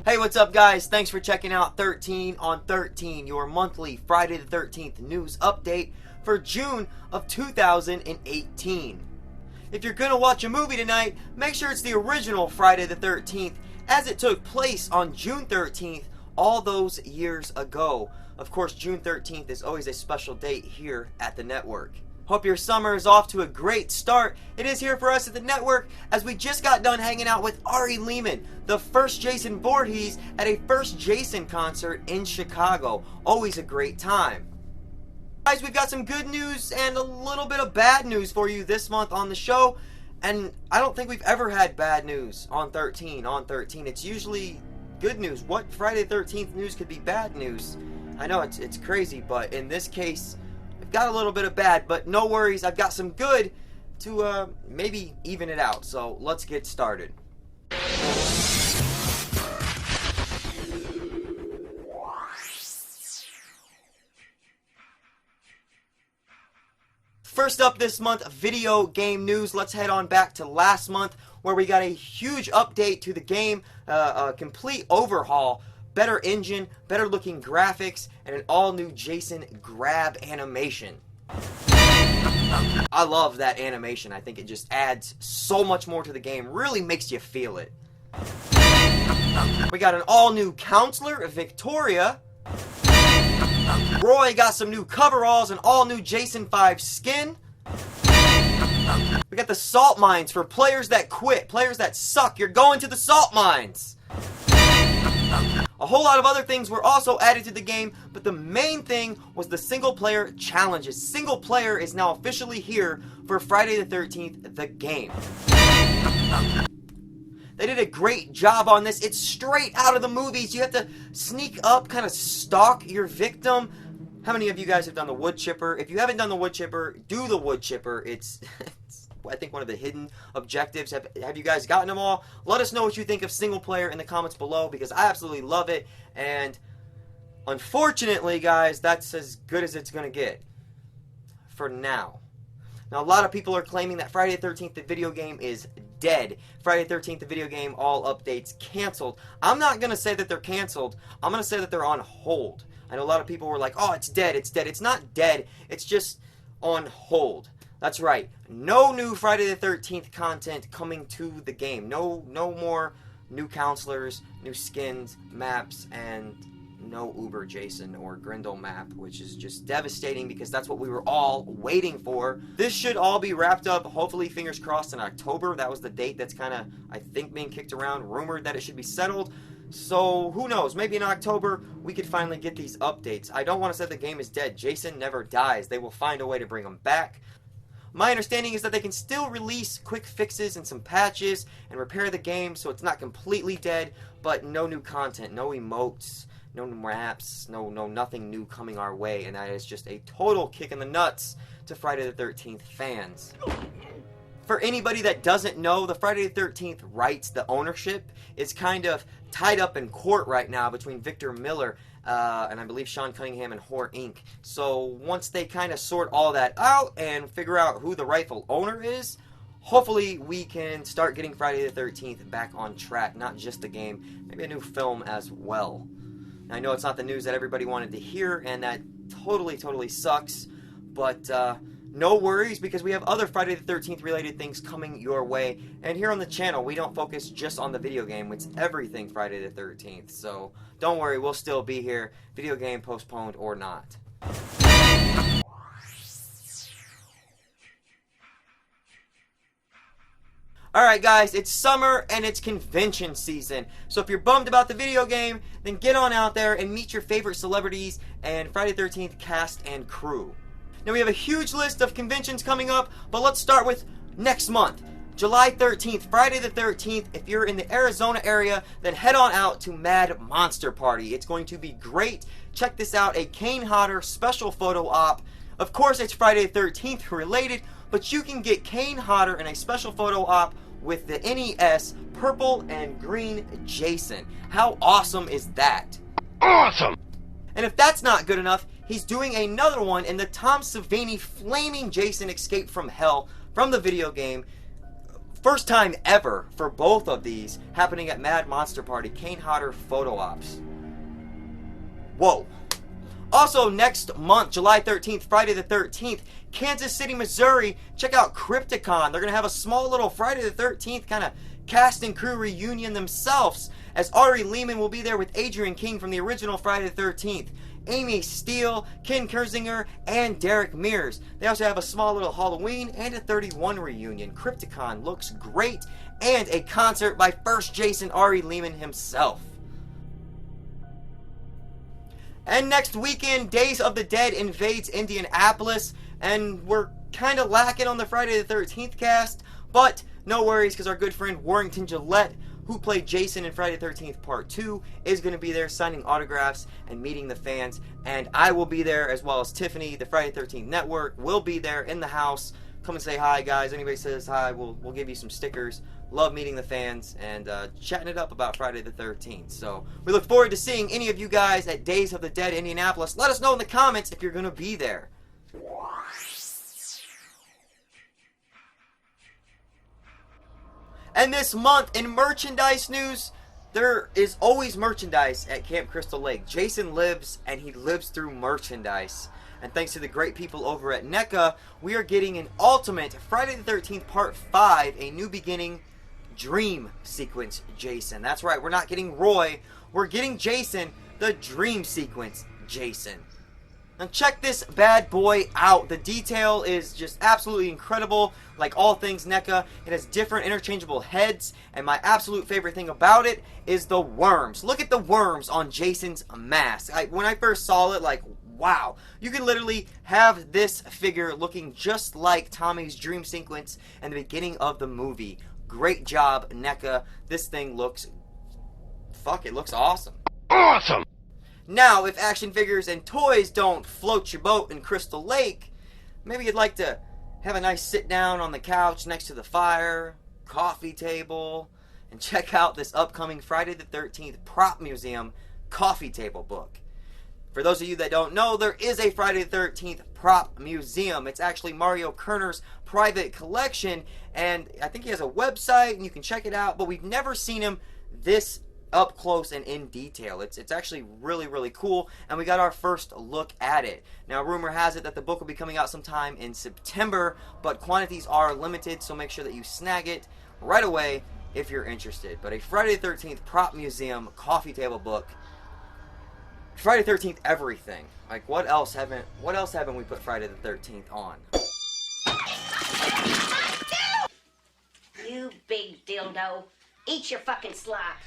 Hey, what's up, guys? Thanks for checking out 13 on 13, your monthly Friday the 13th news update for June of 2018. If you're gonna watch a movie tonight, make sure it's the original Friday the 13th, as it took place on June 13th all those years ago. Of course, June 13th is always a special date here at the network. Hope your summer is off to a great start. It is here for us at the network, as we just got done hanging out with Ari Lehman, the first Jason Voorhees, at a first Jason concert in Chicago. Always a great time. Guys, we've got some good news and a little bit of bad news for you this month on the show. And I don't think we've ever had bad news on 13 on 13. It's usually good news. What Friday the 13th news could be bad news? I know it's crazy, but in this case, I've got a little bit of bad, but no worries. I've got some good to maybe even it out. So let's get started. First up this month, video game news. Let's head on back to last month, where we got a huge update to the game, a complete overhaul, better engine, better looking graphics, and an all-new Jason grab animation. I love that animation. I think it just adds so much more to the game, really makes you feel it. We got an all-new counselor, Victoria. Roy got some new coveralls, an all-new Jason 5 skin. We got the salt mines for players that quit, players that suck. You're going to the salt mines. A whole lot of other things were also added to the game, but the main thing was the single-player challenges. Single player is now officially here for Friday the 13th, the game. They did a great job on this. It's straight out of the movies. You have to sneak up, kind of stalk your victim. How many of you guys have done the wood chipper? If you haven't done the wood chipper, do the wood chipper. It's I think one of the hidden objectives. Have you guys gotten them all? Let us know what you think of single player in the comments below, because I absolutely love it. And unfortunately, guys, that's as good as it's going to get for now. Now, a lot of people are claiming that Friday the 13th, the video game, is dead. Friday the 13th, the video game, all updates canceled. I'm not going to say that they're canceled. I'm going to say that they're on hold. I know a lot of people were like, oh, it's dead, it's dead. It's not dead. It's just on hold. That's right. No new Friday the 13th content coming to the game. No more new counselors, new skins, maps, and no Uber Jason or Grindel map, which is just devastating because that's what we were all waiting for. This should all be wrapped up, hopefully, fingers crossed, in October. That was the date that's kind of, I think, being kicked around, rumored that it should be settled. So who knows, maybe in October we could finally get these updates. I don't want to say the game is dead. Jason never dies. They will find a way to bring him back. My understanding is that they can still release quick fixes and some patches and repair the game so it's not completely dead, but no new content, no emotes, no new maps, no nothing new coming our way, and that is just a total kick in the nuts to Friday the 13th fans. For anybody that doesn't know, the Friday the 13th rights, the ownership, is kind of tied up in court right now between Victor Miller and I believe Sean Cunningham and Horror Inc. So once they kind of sort all that out and figure out who the rightful owner is, hopefully we can start getting Friday the 13th back on track. Not just the game, maybe a new film as well. Now, I know it's not the news that everybody wanted to hear, and that totally sucks, but no worries, because we have other Friday the 13th related things coming your way. And here on the channel, we don't focus just on the video game. It's everything Friday the 13th. So don't worry, we'll still be here, video game postponed or not. Alright guys, it's summer and it's convention season. So if you're bummed about the video game, then get on out there and meet your favorite celebrities and Friday the 13th cast and crew. Now, we have a huge list of conventions coming up, but let's start with next month. July 13th, Friday the 13th. If you're in the Arizona area, then head on out to Mad Monster Party. It's going to be great. Check this out, a Kane Hodder special photo op. Of course, it's Friday the 13th related, but you can get Kane Hodder in a special photo op with the NES purple and green Jason. How awesome is that? Awesome! And if that's not good enough, he's doing another one in the Tom Savini Flaming Jason Escape from Hell from the video game. First time ever for both of these happening at Mad Monster Party, Kane Hodder photo ops. Whoa. Also, next month, July 13th, Friday the 13th, Kansas City, Missouri, check out Crypticon. They're going to have a small little Friday the 13th kind of cast and crew reunion themselves, as Ari Lehman will be there with Adrian King from the original Friday the 13th, Amy Steele, Ken Kersinger, and Derek Mears. They also have a small little Halloween and a 31 reunion. Crypticon looks great, and a concert by first Jason Ari Lehman himself. And next weekend, Days of the Dead invades Indianapolis, and we're kind of lacking on the Friday the 13th cast, but no worries, because our good friend Warrington Gillette, who played Jason in Friday the 13th Part 2, is going to be there signing autographs and meeting the fans, and I will be there, as well as Tiffany. The Friday the 13th Network will be there in the house. Come and say hi, guys. Anybody says hi, we'll give you some stickers. Love meeting the fans and chatting it up about Friday the 13th. So we look forward to seeing any of you guys at Days of the Dead Indianapolis. Let us know in the comments if you're going to be there. And this month in merchandise news, there is always merchandise at Camp Crystal Lake. Jason lives, and he lives through merchandise. And thanks to the great people over at NECA, we are getting an ultimate Friday the 13th Part 5, A New Beginning Dream Sequence Jason. That's right, we're not getting Roy, we're getting Jason, the Dream Sequence Jason. Now check this bad boy out. The detail is just absolutely incredible. Like all things NECA, it has different interchangeable heads, and my absolute favorite thing about it is the worms. Look at the worms on Jason's mask. When I first saw it, like, wow. You can literally have this figure looking just like Tommy's dream sequence in the beginning of the movie. Great job, NECA. This thing looks... fuck, it looks awesome. Awesome! Now, if action figures and toys don't float your boat in Crystal Lake, maybe you'd like to have a nice sit down on the couch next to the fire, coffee table, and check out this upcoming Friday the 13th Prop Museum coffee table book. For those of you that don't know, there is a Friday the 13th Prop Museum. It's actually Mario Kerner's private collection, and I think he has a website, and you can check it out, but we've never seen him this up close and in detail. It's actually really, really cool, and we got our first look at it. Now, rumor has it that the book will be coming out sometime in September, but quantities are limited, so make sure that you snag it right away if you're interested. But a Friday the 13th Prop Museum coffee table book. Friday the 13th everything. Like, what else haven't we put Friday the 13th on? You big dildo. Eat your fucking slop.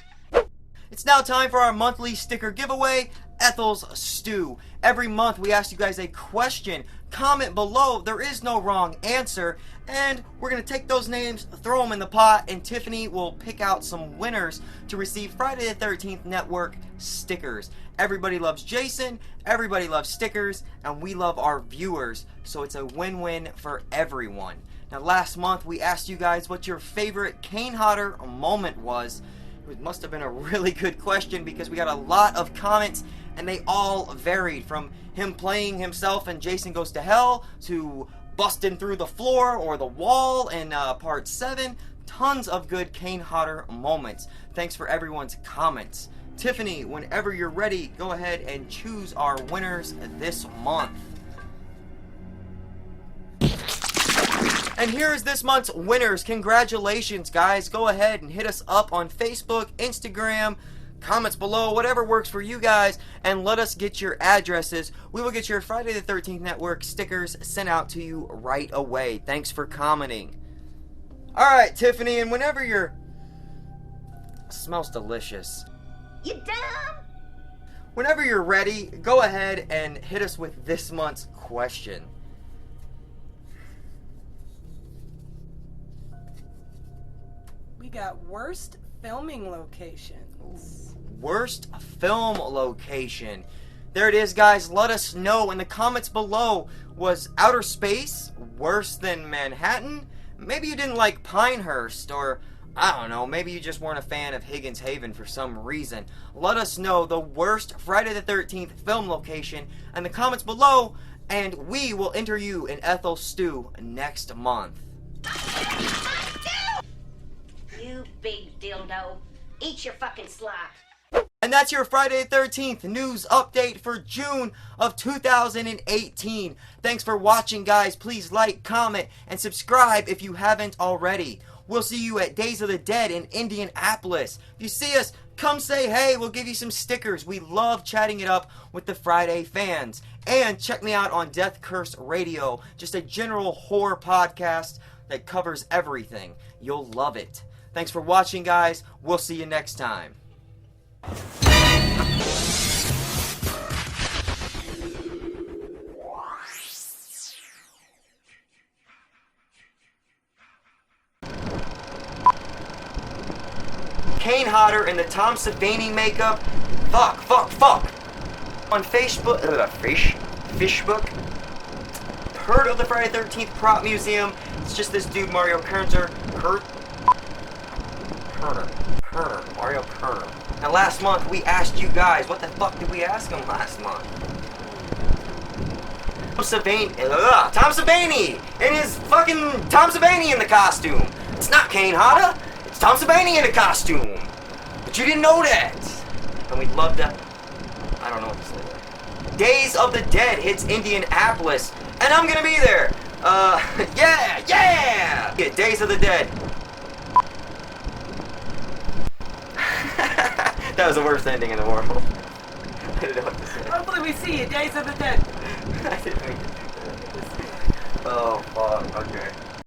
It's now time for our monthly sticker giveaway, Ethel's Stew. Every month we ask you guys a question. Comment below. There is no wrong answer. And we're going to take those names, throw them in the pot, and Tiffany will pick out some winners to receive Friday the 13th Network stickers. Everybody loves Jason, everybody loves stickers, and we love our viewers. So it's a win-win for everyone. Now, last month we asked you guys what your favorite Kane Hodder moment was. It must have been a really good question because we got a lot of comments and they all varied, from him playing himself in Jason Goes to Hell to busting through the floor or the wall in Part 7. Tons of good Kane Hodder moments. Thanks for everyone's comments. Tiffany, whenever you're ready, go ahead and choose our winners this month. And here's this month's winners. Congratulations, guys. Go ahead and hit us up on Facebook, Instagram, comments below, whatever works for you guys, and let us get your addresses. We will get your Friday the 13th Network stickers sent out to you right away. Thanks for commenting. Alright, Tiffany, and whenever you're... smells delicious. You dumb? Whenever you're ready, go ahead and hit us with this month's question. We got worst filming locations. Worst film location. There it is, guys. Let us know in the comments below. Was outer space worse than Manhattan? Maybe you didn't like Pinehurst, or I don't know, maybe you just weren't a fan of Higgins Haven for some reason. Let us know the worst Friday the 13th film location in the comments below, and we will enter you in Ethel's Stew next month. dildo. Eat your fucking slop. And that's your Friday the 13th news update for June of 2018. Thanks for watching, guys. Please like, comment, and subscribe if you haven't already. We'll see you at Days of the Dead in Indianapolis. If you see us, come say hey. We'll give you some stickers. We love chatting it up with the Friday fans. And check me out on Death Curse Radio, just a general horror podcast that covers everything. You'll love it. Thanks for watching, guys. We'll see you next time. Kane Hodder in the Tom Savini makeup. Fuck. On Facebook, Fishbook. Heard of the Friday 13th Prop Museum. It's just this dude, Mario Kerner. Mario Kerner. Now last month we asked you guys, what the fuck did we ask him last month? Tom Savini! In his fucking Tom Savini in the costume! It's not Kane Hodder! It's Tom Savini in a costume! But you didn't know that! And we'd love to... I don't know what to say. Days of the Dead hits Indianapolis, and I'm gonna be there! Yeah! Days of the Dead. That was the worst ending in the world. I didn't know what to say. Hopefully we see you, Days of the Dead. I didn't mean to do that. Oh, fuck. Okay.